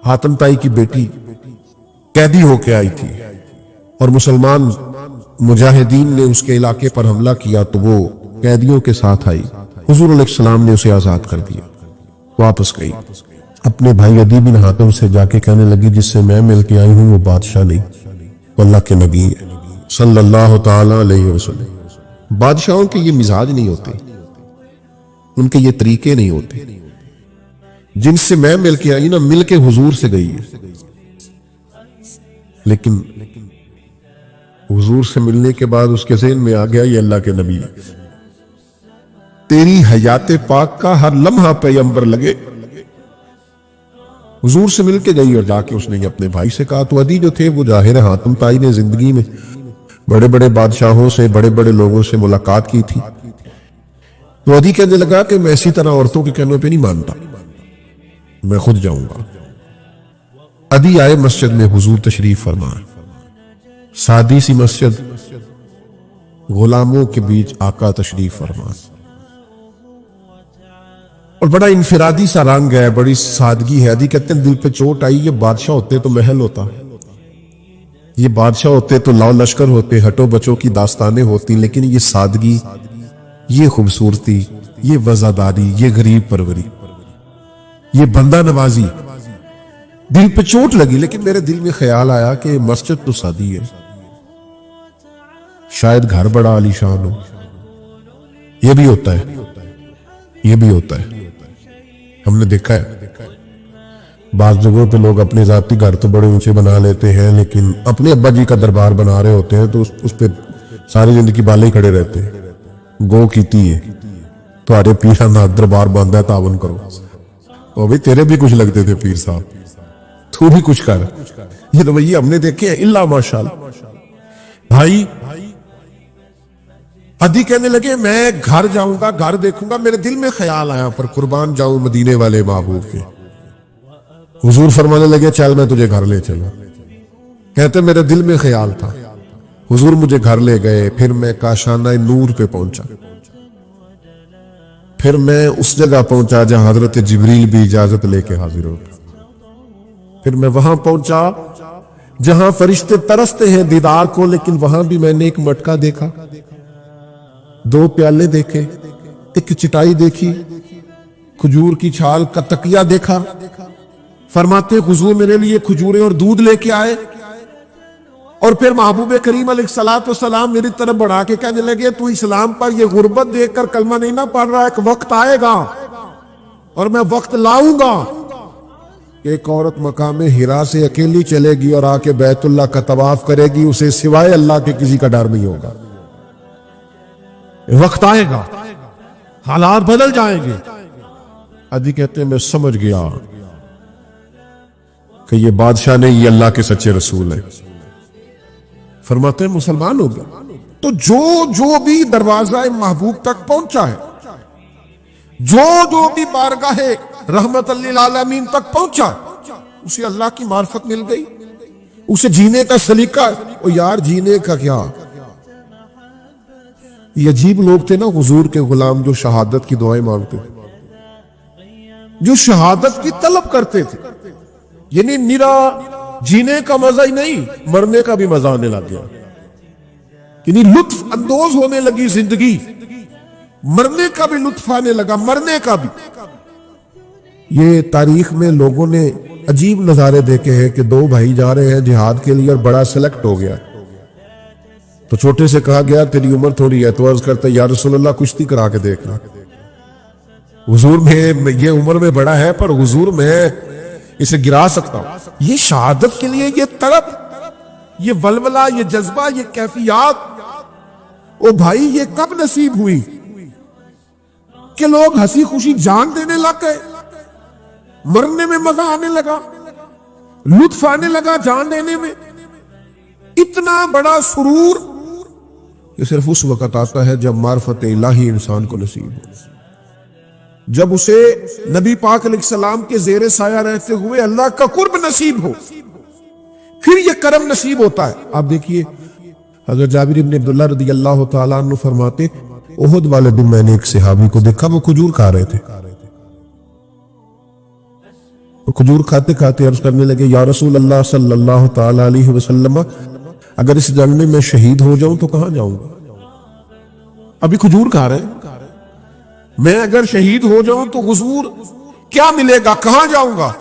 حاتم تائی کی بیٹی قیدی ہو کے آئی تھی اور مسلمان مجاہدین نے اس کے علاقے پر حملہ کیا تو وہ قیدیوں کے ساتھ آئی. حضور علیہ السلام نے اسے آزاد کر دیا. واپس گئی اپنے بھائی عدی بن حاتم سے جا کے کہنے لگی جس سے میں مل کے آئی ہوں وہ بادشاہ نہیں، وہ اللہ کے نبی ہے صلی اللہ تعالی علیہ وسلم. بادشاہوں کے یہ مزاج نہیں ہوتے، ان کے یہ طریقے نہیں ہوتے. جن سے میں مل کے آئی نا مل کے حضور سے گئی ہے، لیکن حضور سے ملنے کے بعد اس کے ذہن میں آ گیا یہ اللہ کے نبی ہے. تیری حیات پاک کا ہر لمحہ پیغمبر لگے. حضور سے مل کے گئی اور جا کے اس نے یہ اپنے بھائی سے کہا. تو عدی جو تھے وہ ظاہر حاتم تائی نے زندگی میں بڑے بڑے بادشاہوں سے بڑے بڑے لوگوں سے ملاقات کی تھی. تو عدی کہنے لگا کہ میں اسی طرح عورتوں کے کہنوں پہ نہیں مانتا، میں خود جاؤں گا. عدی آئے مسجد میں، حضور تشریف فرما. سادی سی مسجد، غلاموں کے بیچ آقا تشریف فرما، اور بڑا انفرادی سا رنگ ہے، بڑی سادگی ہے. عدی کہتے ہیں دل پہ چوٹ آئی. یہ بادشاہ ہوتے تو محل ہوتا، یہ بادشاہ ہوتے تو لاؤ لشکر ہوتے، ہٹو بچوں کی داستانیں ہوتی، لیکن یہ سادگی، یہ خوبصورتی، یہ وزاداری، یہ غریب پروری، یہ بندہ نوازی دل پہ چوٹ لگی. لیکن میرے دل میں خیال آیا کہ مسجد تو سادی ہے، شاید گھر بڑا عالی شان ہو. یہ بھی ہوتا ہے، یہ بھی ہوتا ہے. ہم نے دیکھا ہے بعض جگہوں پہ لوگ اپنے ذاتی گھر تو بڑے اونچے بنا لیتے ہیں، لیکن اپنے ابا جی کا دربار بنا رہے ہوتے ہیں تو اس پہ ساری زندگی بالے ہی کھڑے رہتے ہیں. گو کیتی ہے تمہارے پیر ناتھ دربار باندھا ہے، تعاون کرو. اور بھائی تیرے بھی کچھ لگتے تھے پیر صاحب، تو بھی کچھ کر. یہ رویے ہم نے دیکھے ہیں اللہ ماشاءاللہ. بھائی عدی کہنے لگے میں گھر جاؤں گا، گھر دیکھوں گا. میرے دل میں خیال آیا پر قربان جاؤں مدینے والے محبوب کے. حضور فرمانے لگے چل میں تجھے گھر لے چلوں. کہتے میرے دل میں خیال تھا. حضور مجھے گھر لے گئے. پھر میں کاشانہ نور پہ پہنچا. پھر میں اس جگہ پہنچا جہاں حضرت جبریل بھی اجازت لے کے حاضر ہو. پھر میں وہاں پہنچا جہاں فرشتے ترستے ہیں دیدار کو، لیکن وہاں بھی میں نے ایک مٹکا دیکھا، 2 پیالے دیکھے، ایک چٹائی دیکھی، کھجور کی چھال کا تکیہ دیکھا. فرماتے حضور میرے لیے کھجوریں اور دودھ لے کے آئے. اور پھر محبوب کریم علیہ الصلوۃ والسلام میری طرف بڑھا کے کہنے لگے تو اسلام پر یہ غربت دیکھ کر کلمہ نہیں نہ پڑھ رہا، ایک وقت آئے گا اور میں وقت لاؤں گا کہ ایک عورت مقام ہرا سے اکیلی چلے گی اور آ کے بیت اللہ کا طواف کرے گی، اسے سوائے اللہ کے کسی کا ڈر نہیں ہوگا. وقت آئے گا، حالات بدل جائیں گے. عدی کہتے ہیں میں سمجھ گیا کہ یہ بادشاہ نہیں، یہ اللہ کے سچے رسول ہیں. فرماتے ہیں مسلمان ہو گیا. تو جو بھی دروازہ محبوب تک پہنچا ہے، جو بھی بارگاہ رحمت للعالمین تک پہنچا، اسے اللہ کی معرفت مل گئی، اسے جینے کا سلیقہ. اور یار جینے کا کیا، یہ عجیب لوگ تھے نا حضور کے غلام جو شہادت کی دعائیں مانگتے تھے، جو شہادت کی طلب کرتے تھے. یعنی نرا جینے کا مزہ ہی نہیں، مرنے کا بھی مزہ آنے لگ گیا. یعنی لطف اندوز ہونے لگی زندگی، مرنے کا بھی لطف آنے لگا، مرنے کا بھی. یہ تاریخ میں لوگوں نے عجیب نظارے دیکھے ہیں کہ 2 بھائی جا رہے ہیں جہاد کے لیے اور بڑا سلیکٹ ہو گیا. تو چھوٹے سے کہا گیا تیری عمر تھوڑی ہے، تو عرض کرتا یا رسول اللہ کشتی کرا کے دیکھنا. حضور میں یہ عمر میں بڑا ہے پر حضور میں اسے گرا سکتا ہوں. یہ شہادت کے لیے یہ طلب، یہ ولولہ، یہ جذبہ، یہ کیفیات، او بھائی یہ کب نصیب ہوئی کہ لوگ ہنسی خوشی جان دینے لگ گئے، مرنے میں مزہ آنے لگا، لطف آنے لگا جان دینے میں. اتنا بڑا سرور یہ صرف اس وقت آتا ہے جب معرفت الہی انسان کو نصیب ہو، جب اسے نبی پاک علیہ السلام کے زیر سایہ رہتے ہوئے اللہ کا قرب نصیب ہو، پھر یہ کرم نصیب ہوتا ہے. آپ دیکھیے حضرت جابر بن عبداللہ رضی اللہ تعالیٰ عنہ فرماتے احد والے دن میں نے ایک صحابی کو دیکھا، وہ کھجور کھا رہے تھے. کھجور کھاتے کھاتے عرض کرنے لگے یا رسول اللہ صلی اللہ تعالی علیہ وسلم اگر اس جنگ میں شہید ہو جاؤں تو کہاں جاؤں گا؟ ابھی کھجور کھا رہے ہیں، میں اگر شہید ہو جاؤں تو حضور کیا ملے گا، کہاں جاؤں گا؟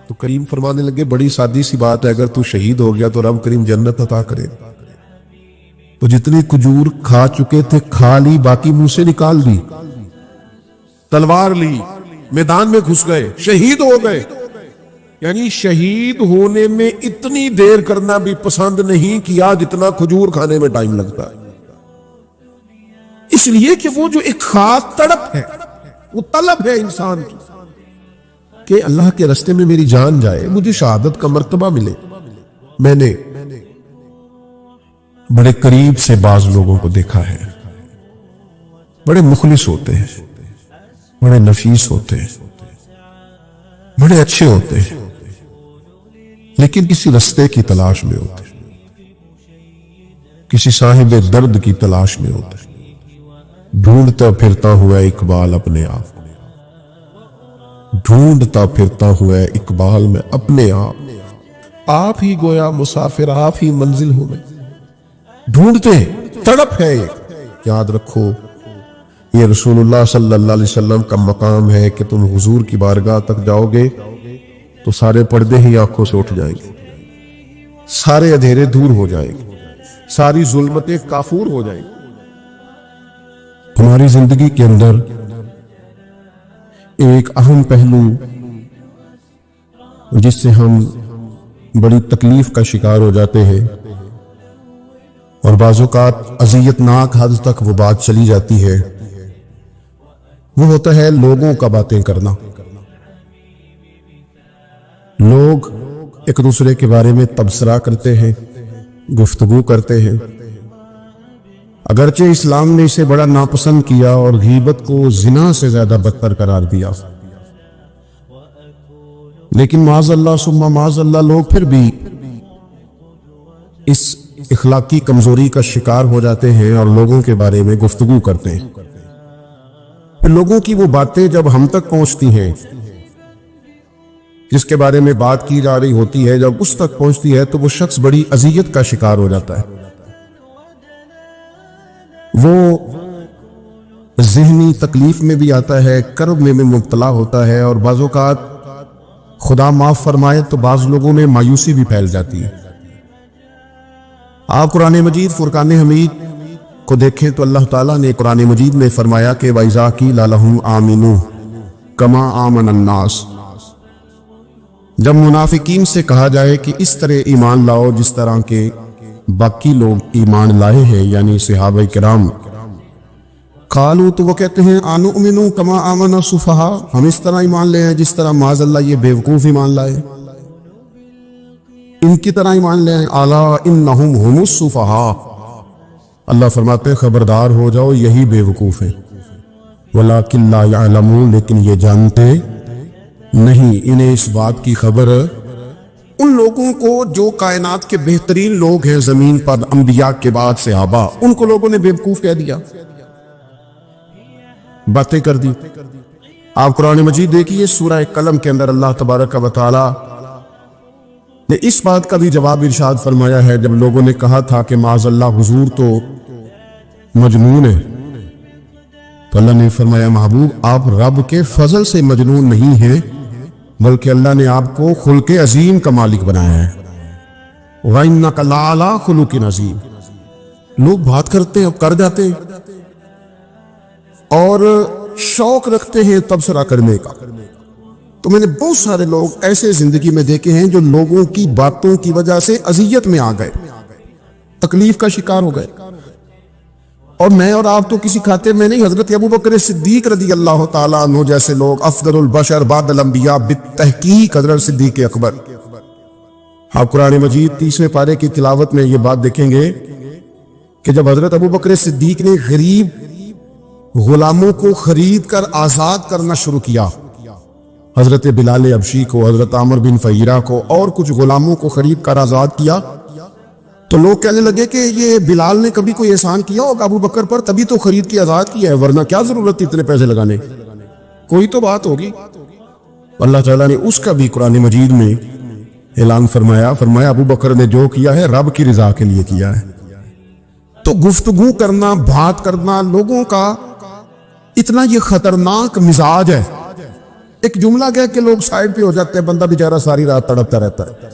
تو کریم فرمانے لگے بڑی سادی سی بات ہے، اگر تو شہید ہو گیا تو رب کریم جنت عطا کرے۔ تو جتنی کھجور کھا چکے تھے کھا لی، باقی منہ سے نکال دی، تلوار لی، میدان میں گھس گئے، شہید ہو گئے۔ یعنی شہید ہونے میں اتنی دیر کرنا بھی پسند نہیں کیا جتنا کھجور کھانے میں ٹائم لگتا ہے، اس لیے کہ وہ جو ایک خاص تڑپ ہے، وہ طلب ہے انسان کی کہ اللہ کے راستے میں میری جان جائے، مجھے شہادت کا مرتبہ ملے۔ میں نے بڑے قریب سے بعض لوگوں کو دیکھا ہے، بڑے مخلص ہوتے ہیں، بڑے نفیس ہوتے ہیں، بڑے اچھے ہوتے ہیں، لیکن کسی رستے کی تلاش میں ہوتے ہیں، کسی صاحب درد کی تلاش میں ہوتے ہیں، ڈھونڈتا پھرتا ہوا اقبال اپنے آپ، ڈھونڈتا پھرتا ہوا اقبال میں اپنے آپ ہی گویا مسافر، آپ ہی منزل ہو میں ڈھونڈتے ہیں، تڑپ ہے۔ یاد رکھو یہ رسول اللہ صلی اللہ علیہ وسلم کا مقام ہے کہ تم حضور کی بارگاہ تک جاؤ گے تو سارے پردے ہی آنکھوں سے اٹھ جائیں گے، سارے اندھیرے دور ہو جائیں گے، ساری ظلمتیں کافور ہو جائیں گی۔ ہماری زندگی کے اندر ایک اہم پہلو جس سے ہم بڑی تکلیف کا شکار ہو جاتے ہیں اور بعض اوقات اذیت ناک حد تک وہ بات چلی جاتی ہے، وہ ہوتا ہے لوگوں کا باتیں کرنا۔ لوگ ایک دوسرے کے بارے میں تبصرہ کرتے ہیں، گفتگو کرتے ہیں، اگرچہ اسلام نے اسے بڑا ناپسند کیا اور غیبت کو زنا سے زیادہ بدتر قرار دیا، لیکن معاذ اللہ ثم معاذ اللہ لوگ پھر بھی اس اخلاقی کمزوری کا شکار ہو جاتے ہیں اور لوگوں کے بارے میں گفتگو کرتے ہیں۔ پھر لوگوں کی وہ باتیں جب ہم تک پہنچتی ہیں، جس کے بارے میں بات کی جا رہی ہوتی ہے، جب اس تک پہنچتی ہے تو وہ شخص بڑی اذیت کا شکار ہو جاتا ہے، وہ ذہنی تکلیف میں بھی آتا ہے، کرب میں مبتلا ہوتا ہے، اور بعض اوقات خدا معاف فرمائے تو بعض لوگوں میں مایوسی بھی پھیل جاتی ہے۔ آپ قرآن مجید فرقان حمید کو دیکھیں تو اللہ تعالیٰ نے قرآن مجید میں فرمایا کہ وَإِذَا قِيلَ لَهُمْ آمِنُوا كَمَا آمَنَ النَّاسُ، جب منافقین سے کہا جائے کہ اس طرح ایمان لاؤ جس طرح کے باقی لوگ ایمان لائے ہیں، یعنی صحابہ کرام، قالوا تو وہ کہتے ہیں آنؤمنوا كما آمن السفہاء، ہم اس طرح ایمان لے ہیں جس طرح معاذ اللہ یہ بیوقوف ایمان لائے، ان کی طرح ایمان لے ہیں۔ الا انہم هم السفہاء، اللہ فرماتے ہیں خبردار ہو جاؤ یہی بیوقوف ہیں، ولکن لا يعلمون، لیکن یہ جانتے نہیں، انہیں اس بات کی خبر ان لوگوں کو جو کائنات کے بہترین لوگ ہیں زمین پر، انبیاء کے بعد صحابہ، ان کو لوگوں نے بیوقوف کہہ دیا، باتیں کر دی۔ آپ قرآن مجید دیکھیے سورہ قلم کے اندر اللہ تبارک و تعالی نے اس بات کا بھی جواب ارشاد فرمایا ہے، جب لوگوں نے کہا تھا کہ معاذ اللہ حضور تو مجنون ہے، تو اللہ نے فرمایا محبوب آپ رب کے فضل سے مجنون نہیں ہیں، بلکہ اللہ نے آپ کو خلق عظیم کا مالک بنایا ہے۔ وَإِنَّكَ لَعَلَىٰ خُلُقٍ عَظِيمٍ، لوگ بات کرتے ہیں اب کر جاتے ہیں اور شوق رکھتے ہیں تبصرہ کرنے کا۔ تو میں نے بہت سارے لوگ ایسے زندگی میں دیکھے ہیں جو لوگوں کی باتوں کی وجہ سے اذیت میں آ گئے، تکلیف کا شکار ہو گئے، اور میں اور آپ تو کسی کھاتے میں نہیں۔ حضرت ابوبکر صدیق رضی اللہ تعالیٰ عنہ جیسے لوگ، افضل البشر بعد الانبیاء بالتحقیق حضرت صدیق اکبر، آپ قرآن مجید 30ویں پارے کی تلاوت میں یہ بات دیکھیں گے کہ جب حضرت ابوبکر صدیق نے غریب غلاموں کو خرید کر آزاد کرنا شروع کیا، حضرت بلال حبشی کو، حضرت عامر بن فہیرہ کو اور کچھ غلاموں کو خرید کر آزاد کیا، تو لوگ کہنے لگے کہ یہ بلال نے کبھی کوئی احسان کیا ہوگا ابو بکر پر، تبھی تو خرید کے آزاد کیا ہے، ورنہ کیا ضرورت تھی اتنے پیسے لگانے، کوئی تو بات ہوگی۔ اللہ تعالیٰ نے اس کا بھی قرآن مجید میں اعلان فرمایا ابو بکر نے جو کیا ہے رب کی رضا کے لیے کیا ہے۔ تو گفتگو کرنا، بات کرنا لوگوں کا اتنا یہ خطرناک مزاج ہے۔ ایک جملہ کہہ کہ لوگ سائڈ پہ ہو جاتے ہیں، بندہ بیچارہ ساری رات تڑپتا رہتا ہے۔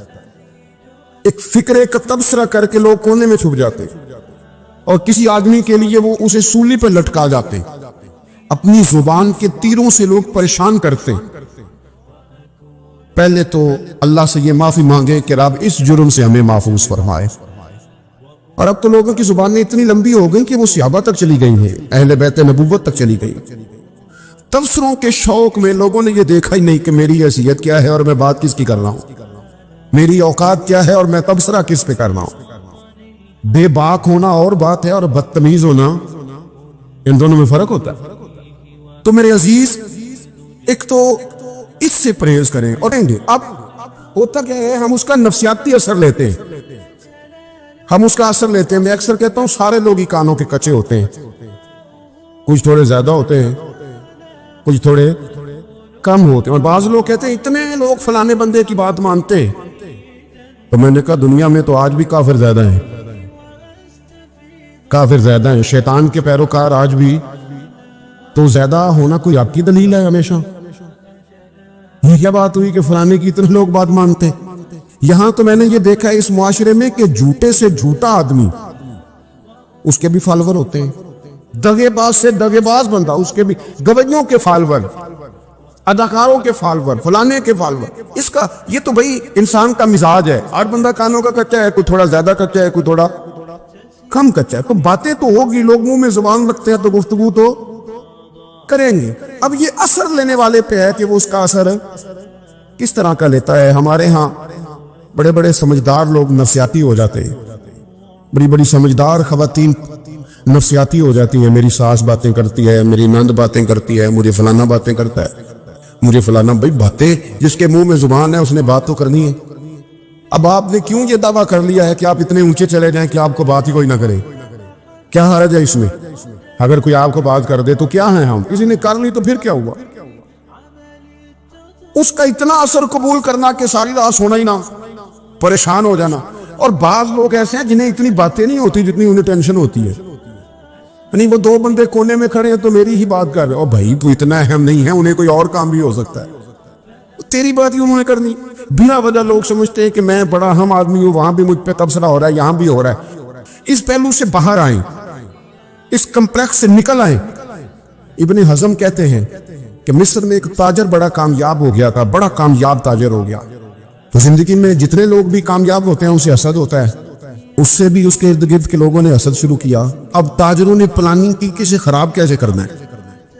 ایک فکرے کا تبصرہ کر کے لوگ کونے میں چھپ جاتے ہیں، اور کسی آدمی کے لیے وہ اسے سولی پہ لٹکا جاتے ہیں۔ اپنی زبان کے تیروں سے لوگ پریشان کرتے ہیں۔ پہلے تو اللہ سے یہ معافی مانگے کہ رب اس جرم سے ہمیں محفوظ فرمائے۔ اور اب تو لوگوں کی زبانیں اتنی لمبی ہو گئی کہ وہ صحابہ تک چلی گئی ہیں، اہل بیت نبوت تک چلی گئی۔ تبصروں کے شوق میں لوگوں نے یہ دیکھا ہی نہیں کہ میری حیثیت کیا ہے اور میں بات کس کی کر رہا ہوں، میری اوقات کیا ہے اور میں تبصرہ کس پہ کر رہا ہوں۔ بے باک ہونا اور بات ہے، اور بدتمیز ہونا، ان دونوں میں فرق ہوتا ہے۔ تو میرے عزیز، ایک تو اس سے پرہیز کریں۔ اور اب ہوتا کیا ہے، ہم اس کا نفسیاتی اثر لیتے ہیں، ہم اس کا اثر لیتے ہیں۔ میں اکثر کہتا ہوں سارے لوگ ہی کانوں کے کچے ہوتے ہیں، کچھ تھوڑے زیادہ ہوتے ہیں، کچھ تھوڑے کم ہوتے ہیں۔ اور بعض لوگ کہتے ہیں اتنے لوگ فلانے بندے کی بات مانتے ہیں، تو میں نے کہا دنیا میں تو آج بھی کافر زیادہ ہیں، کافر زیادہ ہیں، شیطان کے پیروکار آج بھی۔ تو زیادہ ہونا کوئی آپ کی دلیل ہے ہمیشہ؟ یہ کیا بات ہوئی کہ فلانے کی اتنے لوگ بات مانتے؟ یہاں تو میں نے یہ دیکھا ہے اس معاشرے میں کہ جھوٹے سے جھوٹا آدمی، اس کے بھی فالوور ہوتے ہیں، دغے باز سے دغے باز بندہ، اس کے بھی گویوں کے فالوور، اداکاروں کے فالوور، فلانے کے فالوور۔ اس کا یہ تو بھائی انسان کا مزاج ہے، ہر بندہ کانوں کا کچا ہے، کوئی تھوڑا زیادہ کچا ہے، کوئی تھوڑا کم کچا ہے۔ تو باتیں تو ہوگی، لوگ منہ میں زبان رکھتے ہیں تو گفتگو تو کریں گے۔ اب یہ اثر لینے والے پہ ہے کہ وہ اس کا اثر کس طرح کا لیتا ہے۔ ہمارے ہاں بڑے بڑے سمجھدار لوگ نفسیاتی ہو جاتے ہیں، بڑی بڑی سمجھدار خواتین نفسیاتی ہو جاتی ہیں۔ میری ساس باتیں کرتی ہے، میری نند باتیں کرتی ہے، مجھے فلانا باتیں کرتا ہے، مجھے فلانا۔ بھائی باتیں، جس کے منہ میں زبان ہے اس نے بات تو کرنی ہے۔ اب آپ نے کیوں یہ دعویٰ کر لیا ہے کہ آپ اتنے اونچے چلے جائیں کہ آپ کو بات ہی کوئی نہ کرے؟ کیا حرج ہے اس میں؟ اگر کوئی آپ کو بات کر دے تو کیا ہے، ہم کسی نے کر لی تو پھر کیا ہوا؟ اس کا اتنا اثر قبول کرنا کہ ساری رات سونا ہی نہ، پریشان ہو جانا۔ اور بعض لوگ ایسے ہیں جنہیں اتنی باتیں نہیں ہوتی جتنی انہیں ٹینشن ہوتی ہے۔ یعنی وہ دو بندے کونے میں کھڑے ہیں تو میری ہی بات کر رہے ہیں، اور بھائی تو اتنا اہم نہیں ہے، انہیں کوئی اور کام بھی ہو سکتا ہے، تیری بات ہی انہوں نے کرنی۔ بلا وجہ لوگ سمجھتے ہیں کہ میں بڑا اہم آدمی ہوں، وہاں بھی مجھ پہ تبصرہ ہو رہا ہے، یہاں بھی ہو رہا ہے۔ اس پہلو سے باہر آئیں، اس کمپلیکس سے نکل آئیں۔ ابن حزم کہتے ہیں کہ مصر میں ایک تاجر بڑا کامیاب ہو گیا تھا، بڑا کامیاب تاجر ہو گیا۔ تو زندگی میں جتنے لوگ بھی کامیاب ہوتے ہیں ان سے حسد ہوتا ہے، اس سے بھی اس کے ارد گرد کے لوگوں نے حسد شروع کیا۔ اب تاجروں نے پلاننگ کی کہ اسے خراب کیسے کرنا ہے۔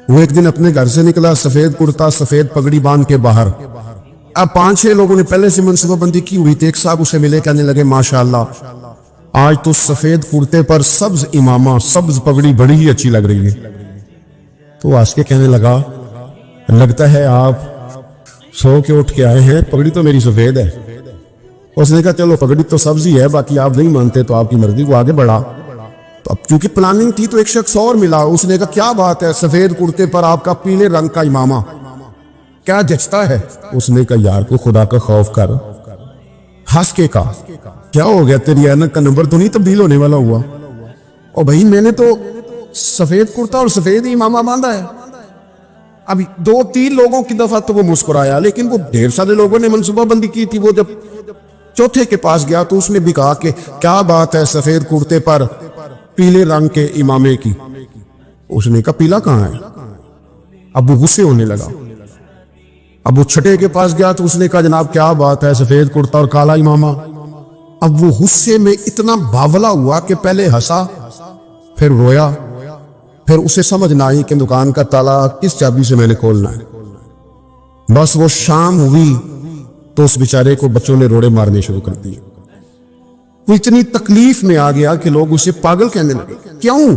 وہ ایک دن اپنے گھر سے نکلا، سفید کرتا سفید پگڑی باندھ کے باہر۔ اب 5-6 لوگوں نے پہلے سے منصوبہ بندی کی ہوئی تھی۔ ایک صاحب اسے ملے، کہنے لگے ماشاءاللہ آج تو سفید کرتے پر سبز امامہ، سبز پگڑی بڑی ہی اچھی لگ رہی ہے۔ تو ہنس کے کہنے لگا لگتا ہے آپ سو کے اٹھ کے آئے ہیں، پگڑی تو میری سفید ہے۔ اس نے کہا چلو پگڑی تو سبز ہی ہے، باقی آپ نہیں مانتے تو آپ کی مرضی۔ وہ آگے بڑھا، تو اب چونکہ پلاننگ تھی تو ایک شخص اور ملا، اس نے کہا کیا بات ہے، سفید کرتے پر آپ کا پیلے رنگ کا امامہ کیا جچتا ہے؟ اس نے کہا یار کو خدا کا خوف کر۔ ہنس کے کہا کیا ہو گیا، تیری اینک کا نمبر تو نہیں تبدیل ہونے والا ہوا؟ اور بھائی میں نے تو سفید کرتا اور سفید امامہ باندھا ہے۔ اب 2-3 لوگوں کی دفعہ تو وہ مسکرایا، لیکن وہ ڈھیر سارے لوگوں نے منصوبہ بندی کی تھی۔ وہ جب چوتھے کے پاس گیا تو اس نے بھی کہا کہ کیا بات ہے سفید کرتے پر پیلے رنگ کے امامے کی؟ اس نے کہا پیلا کہاں ہے؟ اب وہ غصے ہونے لگا۔ اب وہ چھٹے کے پاس گیا تو اس نے کہا جناب کیا بات ہے سفید کرتا اور کالا امامہ؟ اب وہ غصے میں اتنا باولا ہوا کہ پہلے ہنسا پھر رویا، پھر اسے سمجھ نہ آئی کہ دکان کا تالا کس چابی سے میں نے کھولنا ہے۔ بس وہ شام ہوئی تو اس بیچارے کو بچوں نے روڑے مارنے شروع کر دیے۔ وہ اتنی تکلیف میں آ گیا کہ لوگ اسے پاگل کہنے لگے۔ کیوں؟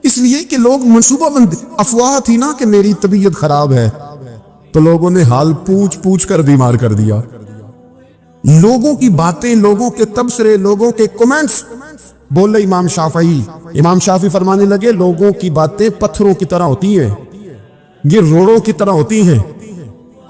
اس لیے کہ لوگ منصوبہ بند، افواہ تھی نا کہ میری طبیعت خراب ہے، تو لوگوں نے حال پوچھ پوچھ کر بیمار کر دیا۔ لوگوں کی باتیں، لوگوں کے تبصرے، لوگوں کے کمنٹس۔ بولے امام شافعی فرمانے لگے لوگوں کی باتیں پتھروں کی طرح ہوتی ہیں، یہ روڑوں کی طرح ہوتی ہیں،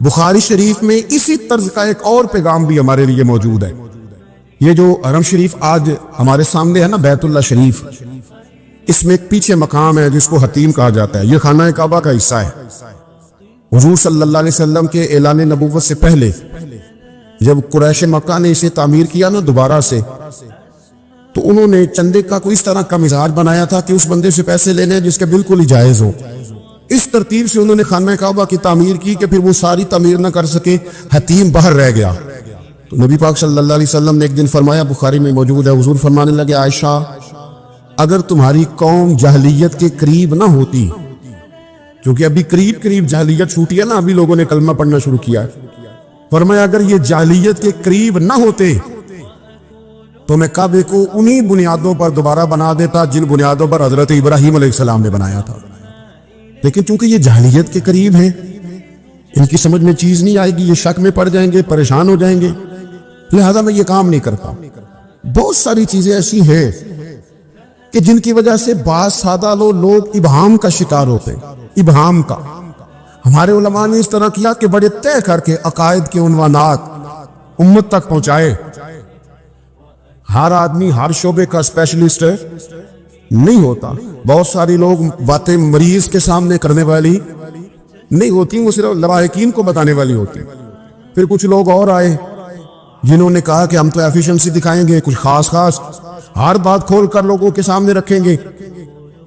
بخاری شریف میں اسی طرز کا ایک اور پیغام بھی ہمارے لیے موجود ہے. یہ جو حرم شریف آج ہمارے سامنے ہے نا، بیت اللہ شریف، اس میں ایک پیچھے مقام ہے جس کو حتیم کہا جاتا ہے. یہ خانہ کعبہ کا حصہ ہے. حضور صلی اللہ علیہ وسلم کے اعلان نبوت سے پہلے جب قریش مکہ نے اسے تعمیر کیا نا دوبارہ سے، تو انہوں نے چندے کا کوئی اس طرح کا مزاج بنایا تھا کہ اس بندے سے پیسے لینے جس کے بالکل ہی جائز ہو. اس ترتیب سے انہوں نے خانہ کعبہ کی تعمیر کی کہ پھر وہ ساری تعمیر نہ کر سکے، حتیم باہر رہ گیا. تو نبی پاک صلی اللہ علیہ وسلم نے ایک دن فرمایا، بخاری میں موجود ہے، حضور فرمانے لگے، عائشہ اگر تمہاری قوم جاہلیت کے قریب نہ ہوتی، کیونکہ ابھی قریب جاہلیت چھوٹی ہے نا، ابھی لوگوں نے کلمہ پڑھنا شروع کیا ہے، فرمایا اگر یہ جاہلیت کے قریب نہ ہوتے تو میں کعبے کو انہی بنیادوں پر دوبارہ بنا دیتا جن بنیادوں پر حضرت ابراہیم علیہ السلام نے بنایا تھا. لیکن چونکہ یہ جاہلیت کے قریب ہیں، ان کی سمجھ میں چیز نہیں آئے گی، یہ شک میں پڑ جائیں گے، پریشان ہو جائیں گے، لہذا میں یہ کام نہیں کرتا. بہت ساری چیزیں ایسی ہیں کہ جن کی وجہ سے بعض سادہ لوگ ابہام کا شکار ہوتے ہیں. ابہام کا ہمارے علماء نے اس طرح کیا کہ بڑے طے کر کے عقائد کے عنوانات امت تک پہنچائے. ہر آدمی ہر شعبے کا اسپیشلسٹ نہیں ہوتا. بہت ساری لوگ باتیں مریض کے سامنے کرنے والی نہیں ہوتی، وہ صرف لواحقین کو بتانے والی ہوتی. پھر کچھ لوگ اور آئے جنہوں نے کہا کہ ہم تو ایفیشنسی دکھائیں گے، کچھ خاص ہر بات کھول کر لوگوں کے سامنے رکھیں گے.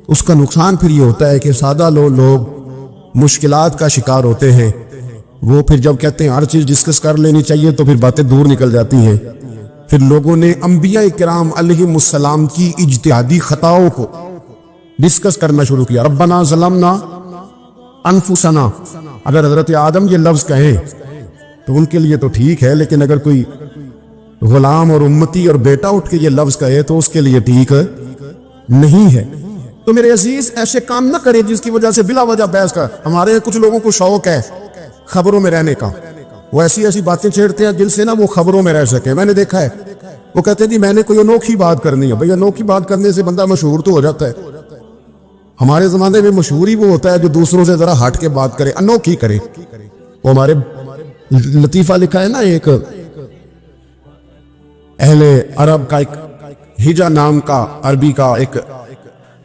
اس کا نقصان پھر یہ ہوتا ہے کہ سادہ لوگ مشکلات کا شکار ہوتے ہیں. وہ پھر جب کہتے ہیں ہر چیز ڈسکس کر لینی چاہیے تو پھر باتیں دور نکل جاتی ہیں. پھر لوگوں نے انبیاء کرام علیہم السلام کی اجتہادی خطاؤں کو ڈسکس کرنا شروع کیا. ربنا ظلمنا انفسنا، اگر حضرت آدم یہ لفظ کہیں تو ان کے لیے تو ٹھیک ہے، لیکن اگر کوئی غلام اور امتی اور بیٹا اٹھ کے یہ لفظ کہے تو اس کے لیے ٹھیک نہیں ہے. تو میرے عزیز ایسے کام نہ کرے جس کی وجہ سے بلا وجہ بحث کا. ہمارے کچھ لوگوں کو شوق ہے خبروں میں رہنے کا، وہ ایسی باتیں چھیڑتے ہیں جن سے نا وہ خبروں میں رہ سکے. میں نے دیکھا ہے وہ کہتے ہیں جی میں نے کوئی انوکھی بات کرنی ہے. بھئی انوکھی بات کرنے سے بندہ مشہور تو ہو جاتا ہے. ہمارے زمانے میں مشہور ہی وہ ہوتا ہے جو دوسروں سے ذرا ہٹ کے بات کرے، انوکھی کرے. وہ ہمارے لطیفہ لکھا ہے نا، ایک اہل عرب کا، ایک ہجا نام کا عربی کا ایک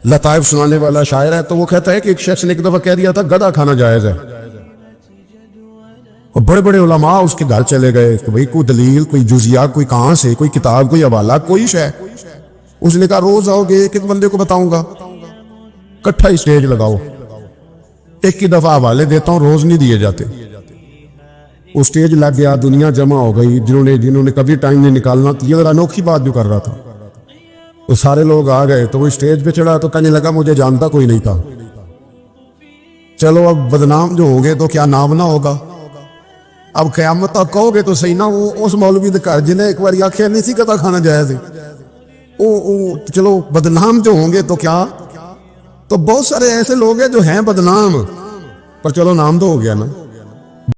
لطائف سنانے والا شاعر ہے. تو وہ کہتا ہے کہ ایک شخص نے ایک دفعہ کہہ دیا تھا گدھا کھانا جائز ہے، اور بڑے بڑے علماء اس کے گھر چلے گئے کہ بھئی کوئی دلیل، کوئی جزیات، کوئی کہاں سے، کوئی کتاب، کوئی حوالہ، کوئی شے. اس نے کہا روز آؤ گے، ایک ایک بندے کو بتاؤں گا، کٹھا اسٹیج لگاؤ، ایک ہی دفعہ حوالے دیتا ہوں، روز نہیں دیے جاتے. وہ اسٹیج لگ گیا، دنیا جمع ہو گئی جنہوں نے کبھی ٹائم نہیں نکالنا. یہ ذرا انوکھی بات جو کر رہا تھا، وہ سارے لوگ آ گئے. تو وہ اسٹیج پہ چڑھا تو کہنے لگا مجھے جانتا کوئی نہیں تھا. چلو اب بدنام جو ہو گئے تو کیا نام نہ ہوگا. اب قیامت تک کہو گے تو صحیح نہ. وہ اس مولوی دے گھر جنہیں ایک بار آخیا نہیں سی گدھا کھانا جائز ہے، چلو بدنام جو ہوں گے تو کیا. تو بہت سارے ایسے لوگ ہیں جو ہیں بدنام، پر چلو نام تو ہو گیا نا.